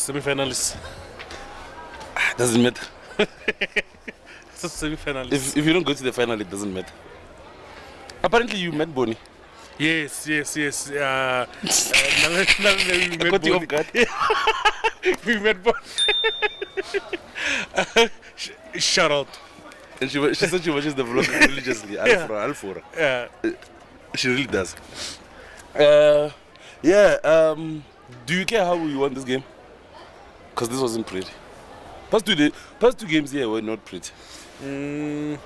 Semi-finalists. Doesn't matter. It's a semi-finalists. If you don't go to the final, it doesn't matter. Apparently, you met Bonnie. Yes. We met Caught you off Bonnie. guard. We met Bonnie. Shout out. And she said she watches the vlog religiously. Alfora. Yeah. She really does. Do you care how we won this game? Because this wasn't pretty. Past two games here were not pretty. Do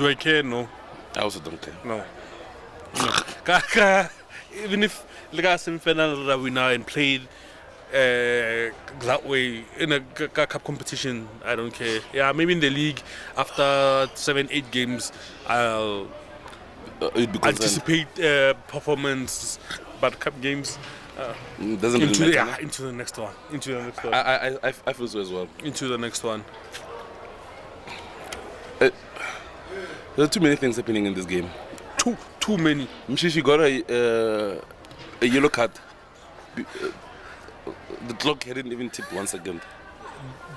I care? No. I also don't care. No. Even if like a semi-final that we now and played that way in a cup competition, I don't care. Yeah, maybe in the league after 7-8 games, I'll anticipate performance, but cup games Doesn't really matter. into the next one. I feel so as well. Into the next one. There are too many things happening in this game. Too many. Mshishi got a yellow card. The clock hadn't even tipped 1 second.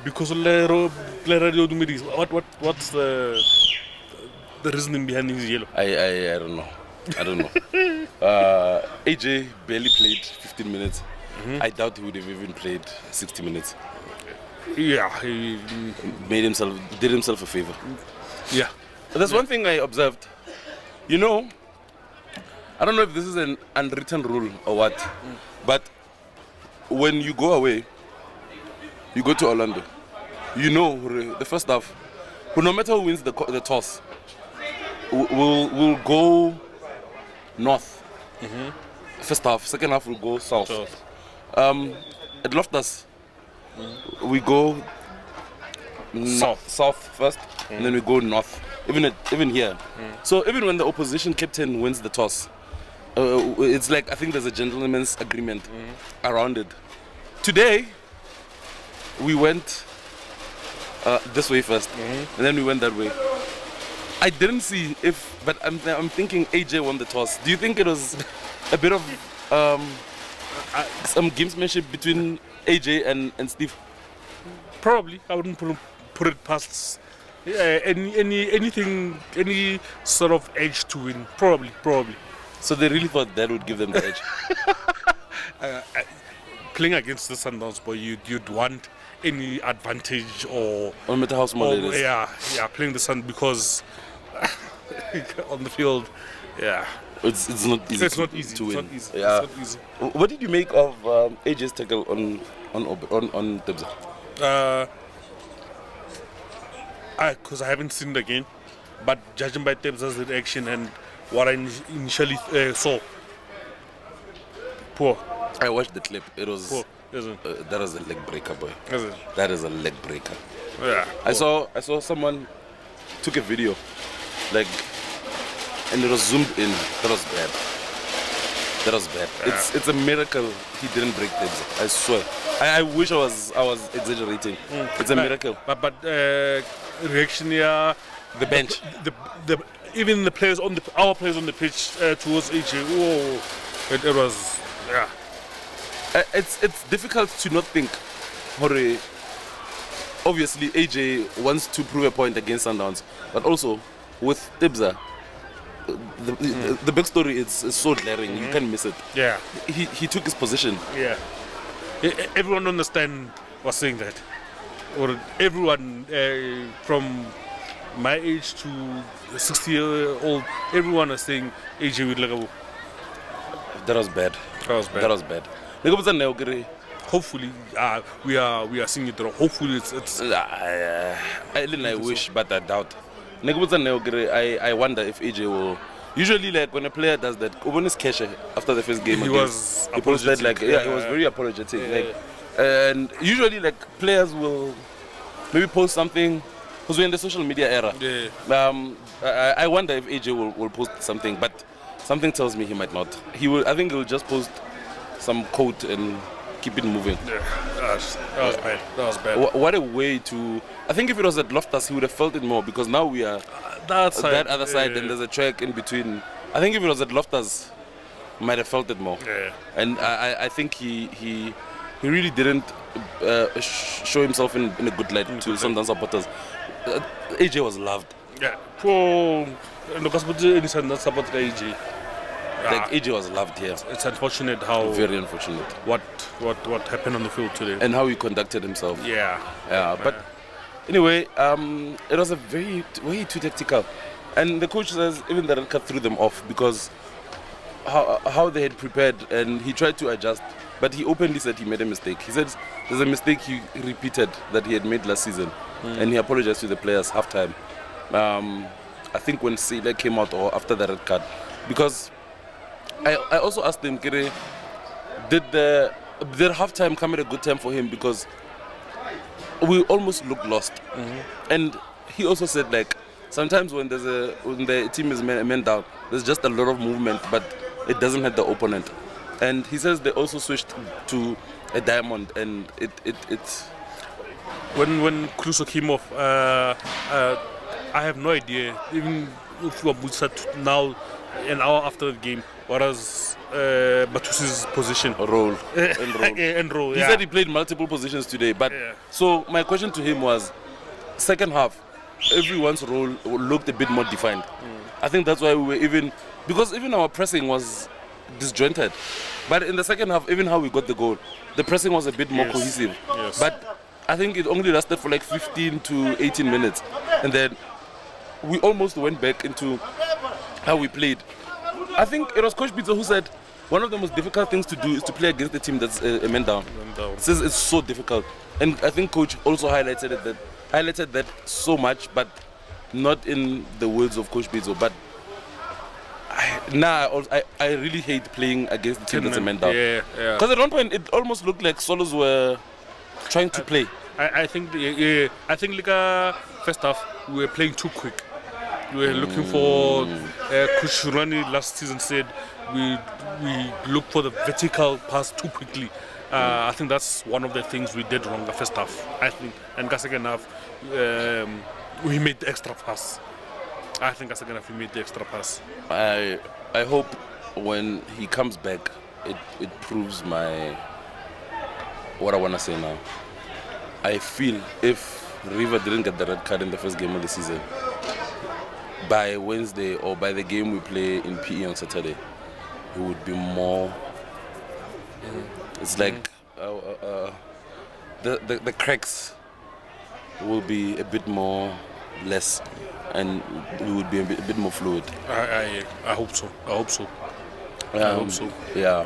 Because what's the reasoning behind his yellow? I don't know. AJ barely played 15 minutes. Mm-hmm. I doubt he would have even played 60 minutes. Yeah, he Did himself a favor. Yeah. But there's one thing I observed. You know, I don't know if this is an unwritten rule or what, but when you go away, you go to Orlando. You know, the first half, no matter who wins the toss, will go north. Mm-hmm. First half, second half will go south. At Loftus, we go south first, and then we go north. Even here. So even when the opposition captain wins the toss, it's like I think there's a gentleman's agreement around it. Today, we went this way first, and then we went that way. I didn't see but I'm thinking AJ won the toss. Do you think it was a bit of some gamesmanship between AJ and Steve? Probably. I wouldn't put it past any sort of edge to win. Probably. So they really thought that would give them the edge. Playing against the Sundowns, boy, you'd want any advantage or no matter how small it is. Yeah, playing the Sun because on the field, yeah. It's not easy. It's not easy to win. It's Yeah. not easy. What did you make of AJ's tackle on Debza? Because I haven't seen it again, but judging by Tebza's reaction and what I initially saw, poor. I watched the clip. It was Poor, isn't it? that was a leg breaker, boy. Is it? That is a leg breaker. Yeah. I saw someone took a video, like, and it was zoomed in. That was bad. Yeah. It's a miracle he didn't break Debza. I swear. I wish I was exaggerating. It's a miracle. But reaction here, The bench. even the players our players on the pitch towards AJ. Oh, it was It's difficult to not think. Hore, obviously AJ wants to prove a point against Sundowns, but also with Debza, the backstory is so glaring. You can't miss it. Yeah. He took his position. Yeah. Everyone understand was saying that, or everyone from my age to 60-year-old, everyone is saying AJ with Lagabo. That was bad. That was bad. Hopefully, we are seeing it through. Hopefully, it's. I wish, but I doubt. I wonder if AJ will. Usually, like when a player does that, Obonis Keshe after the first game, He was he posted like he was very apologetic. Like, and usually, like players will maybe post something because we're in the social media era. Yeah. I wonder if AJ will post something, but something tells me he might not. He will. I think he'll just post some quote and keep it moving. Yeah, that was bad. What a way to. I think if it was at Loftus, he would have felt it more because now we are that other side and there's a track in between. I think if it was at Loftus, he might have felt it more. Yeah. And I think he he really didn't show himself in a good light to Sundowns supporters. AJ was loved. Yeah. For not support AJ. Like AJ was loved here. It's unfortunate how Very unfortunate. what happened on the field today. And how he conducted himself. Yeah. But anyway, it was a way too tactical. And the coach says even the red card threw them off because how they had prepared, and he tried to adjust. But he openly said he made a mistake. He said there's a mistake he repeated that he had made last season. And he apologized to the players halftime. I think when Sele came out or after the red card. Because I also asked him, Kere, did halftime come at a good time for him? Because we almost looked lost. And he also said, like, sometimes when the team is man down, there's just a lot of movement, but it doesn't hit the opponent. And he says they also switched to a diamond, and it's when Crusoe came off, I have no idea. Even if we said now, an hour after the game, what was Batusi's position? Role. And role. He said he played multiple positions today, but so my question to him was, second half, everyone's role looked a bit more defined. I think that's why we were because our pressing was disjointed. But in the second half, even how we got the goal, the pressing was a bit more cohesive. Yes. But I think it only lasted for like 15 to 18 minutes. And then we almost went back into how we played. I think it was Coach Pizzo who said one of the most difficult things to do is to play against a team that's a man down. He says it's so difficult. And I think Coach also highlighted that so much, but not in the words of Coach Pizzo. But I really hate playing against the team that's a man down. Because at one point it almost looked like Solos were trying to play. I think like first half we were playing too quick. We were looking for Coach Rani last season said we look for the vertical pass too quickly. I think that's one of the things we did wrong the first half. I think, and the second half we made the extra pass. I think the second half we made the extra pass. I hope when he comes back, it proves what I want to say now. I feel if River didn't get the red card in the first game of the season, by Wednesday or by the game we play in PE on Saturday, it would be more. It's like the cracks will be a bit more less, and we would be a bit more fluid. I hope so. I hope so. Yeah.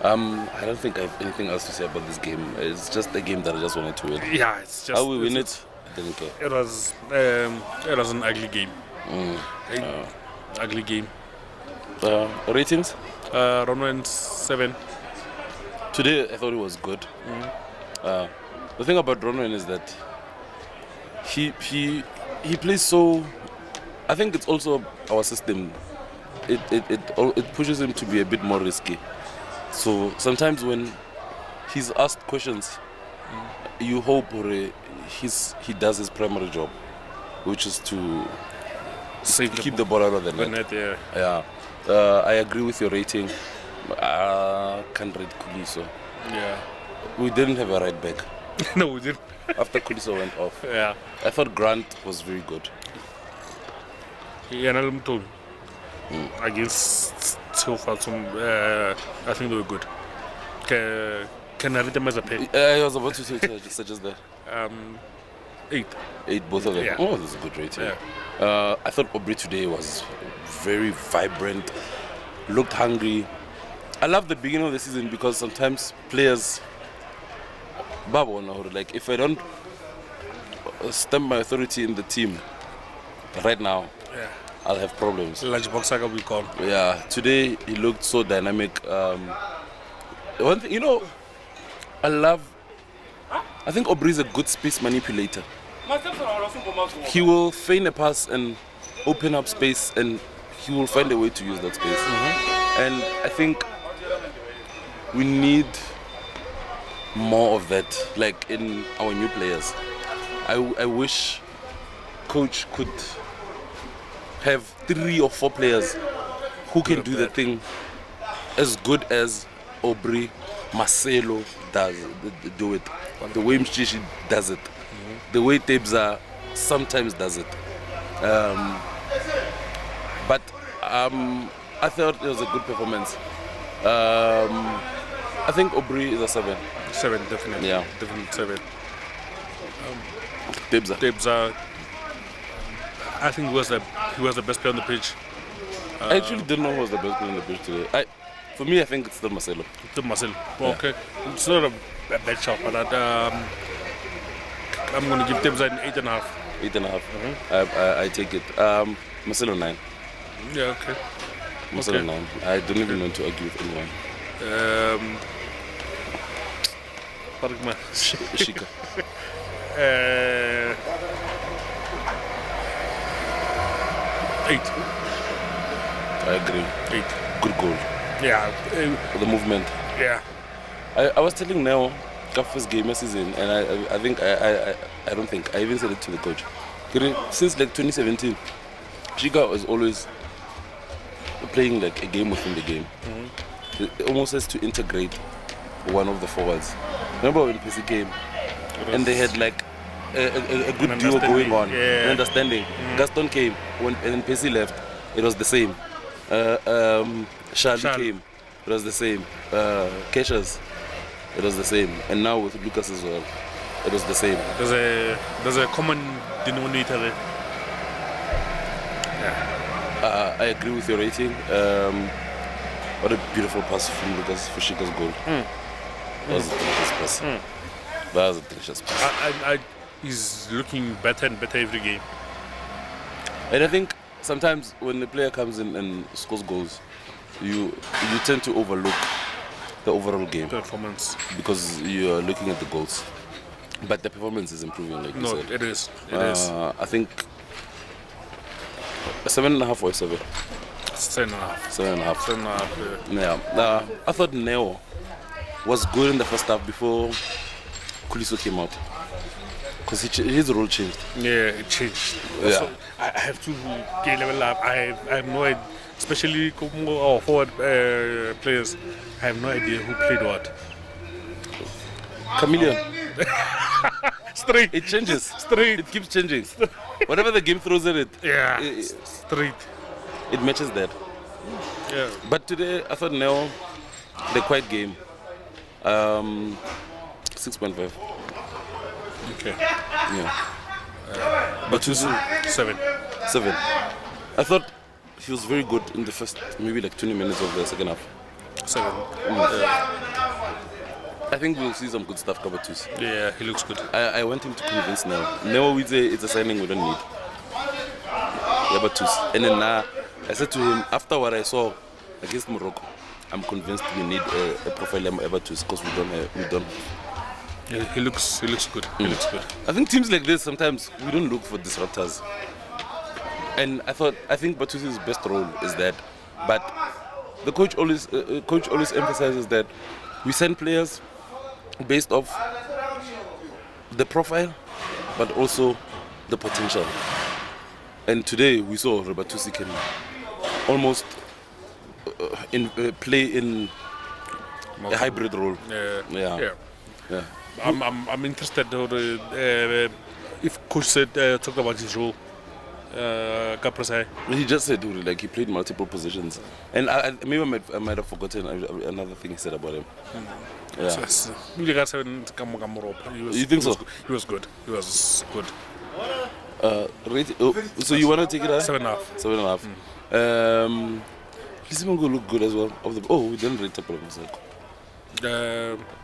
I don't think I have anything else to say about this game. It's just a game that I just wanted to win. Yeah, it's just. How we win it, I didn't care. It was an ugly game. Ugly game. Ratings? Ronwen 7. Today I thought it was good. The thing about Ronwen is that he plays so. I think it's also our system. It pushes him to be a bit more risky. So sometimes when he's asked questions, you hope he does his primary job, which is to keep the ball out of the net. I agree with your rating. Can't rate Kuliso. Yeah. We didn't have a right back. No, we didn't. After Kuliso went off. Yeah. I thought Grant was very good. Yeah, against Tilfatum, I think they were good. Can I read them as a pay? I was about to suggest that. 8. 8, both of them. Yeah. Oh, that's a good rating. Yeah. I thought Aubrey today was very vibrant, looked hungry. I love the beginning of the season because sometimes players, like if I don't stamp my authority in the team right now, I'll have problems. Lunchbox Saga will be gone. Yeah, today he looked so dynamic. One thing, I think Aubrey is a good space manipulator. He will feign a pass and open up space, and he will find a way to use that space. And I think we need more of that, like in our new players. I wish coach could have 3 or 4 players who can do the thing as good as Aubrey, Marcelo do it. The way Mshishi does it. The way Tebza sometimes does it. But I thought it was a good performance. I think Aubrey is a 7. 7, definitely. Yeah. Definitely 7. Tebza. I think he was the best player on the pitch. I actually didn't know who was the best player on the pitch today. For me, I think it's still Marcelo. Marcel. Okay. It's not a bad shot, but I'm going to give Tebza an 8.5. 8.5. I take it. Marcelo 9. Yeah, okay. Marcelo 9. I don't even want to argue with anyone. Shika. 8. I agree. 8. Good goal. Yeah. The movement. Yeah. I was telling Neo, first game of season, and I don't think I even said it to the coach. Since like 2017, Shika was always playing like a game within the game. It almost has to integrate one of the forwards. Remember when PC came and they had like a good duo going on, an understanding. Gaston came and then PC left. It was the same. Charlie came. It was the same. Keshas. It was the same. And now with Lucas as well, it was the same. There's a common denominator there. Yeah. I agree with your rating. What a beautiful pass from Lucas for Shika's goal. That was a delicious pass. That was a delicious pass. He's looking better and better every game. And I think sometimes when the player comes in and scores goals, you tend to overlook the overall game Performance. because you are looking at the goals. But the performance is improving, like you said. It is. It is. I think a 7.5 or a 7. 7.5. 7.5. 7.5. Yeah. I thought Neo was good in the first half before Kuliso came out. Because his role changed. Yeah, it changed. Yeah. So I have to get level up. I have no idea, especially our forward players. I have no idea who played what. Chameleon. Straight. It changes. Straight. It keeps changing. Whatever the game throws at it, Yeah. it, Straight. it matches that. Yeah. But today, I thought Neo, the quiet game, 6.5. Okay. Yeah. But Batusi 7. 7. I thought he was very good in the first, maybe like 20 minutes of the second half. 7. I think we'll see some good stuff covered too. Yeah, he looks good. I want him to convince Neo. Neo, it's a signing we don't need. Yeah, but and then I said to him, after what I saw against Moroka, I'm convinced we need a profile like Evertus because we don't. Yeah, he looks good. He looks good. I think teams like this sometimes we don't look for disruptors. And I think Batusi's best role is that, but the coach always emphasizes that we send players based off the profile, but also the potential. And today we saw Batusi can almost play in a hybrid role. Yeah. Yeah. I'm interested if coach said talked about his role. Kaprasai. He just said like he played multiple positions, and maybe I might have forgotten another thing he said about him. Yeah. You think so? He was good. He was good. So you want to take it out? 7.5. 7.5. Lisimango look good as well. We didn't rate Tapala Mosako.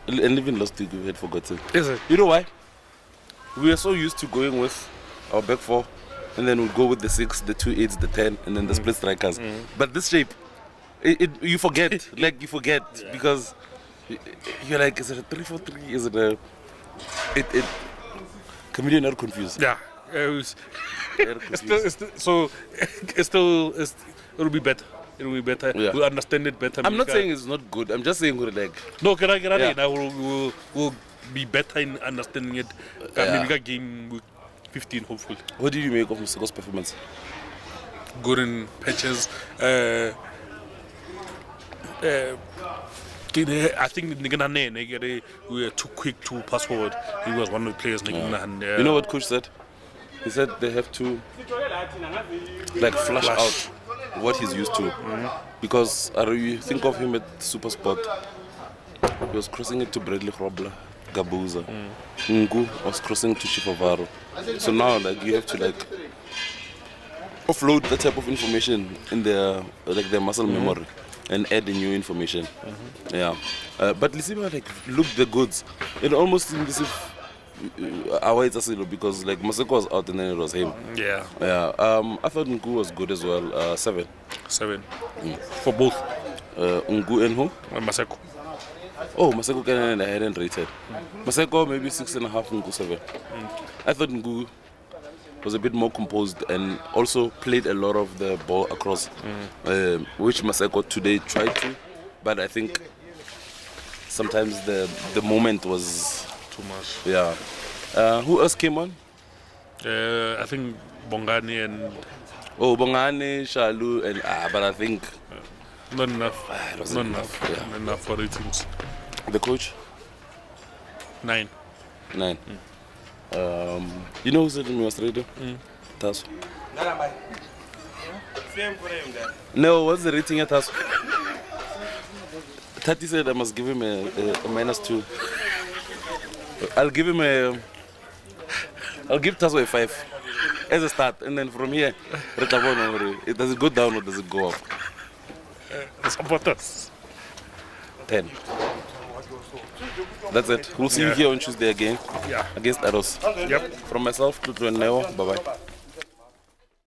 And even last week we had forgotten. Is it? You know why? We are so used to going with our back four, and then we'll go with the 6, the 2 8s, the 10, and then the split strikers. But this shape, you forget. Like you forget because you're like, is it a 3-4-3? Is it a? Chameleon are confused. Yeah. It'll be better. It'll be better. Yeah. We'll understand it better. I'm not saying it's not good. I'm just saying like. No, can I get it? We'll be better in understanding it. Maybe got game week 15, hopefully. What do you make of Musako's performance? Good in patches. I think we were too quick to pass forward. He was one of the players. You know what coach said? He said they have to like flush out what he's used to. Because you think of him at Super Sport, he was crossing it to Bradley Grobler, Gabuza. Ngu was crossing to Chipavaro. So now like you have to like offload that type of information in their muscle memory and add the new information. Yeah. But Lisiba like looked the goods. It almost seemed as if it's a silo because like Maseko was out and then it was him. Yeah. I thought Ngu was good as well. 7. 7. For both. Ngu and who? Maseko. Oh, Maseko I hadn't rated. Maseko maybe 6.5, Ngu 7. I thought Ngu was a bit more composed and also played a lot of the ball across, which Maseko today tried to, but I think sometimes the moment was too much. Yeah. Who else came on? I think Bongani and... Oh, Bongani, Shalu, and but I think... Not enough. Not enough. Yeah. Not enough for ratings. The coach? 9. 9. You know who said to me yesterday? Tasso. No, what's the rating at Tasso? Tati said I must give him a -2. I'll give Tasso a 5 as a start, and then from here, does it go down or does it go up? Support us. 10. That's it. We'll see you here on Tuesday again. Yeah. Against Aros. Yep. From myself, Tutu and Neo. Bye bye.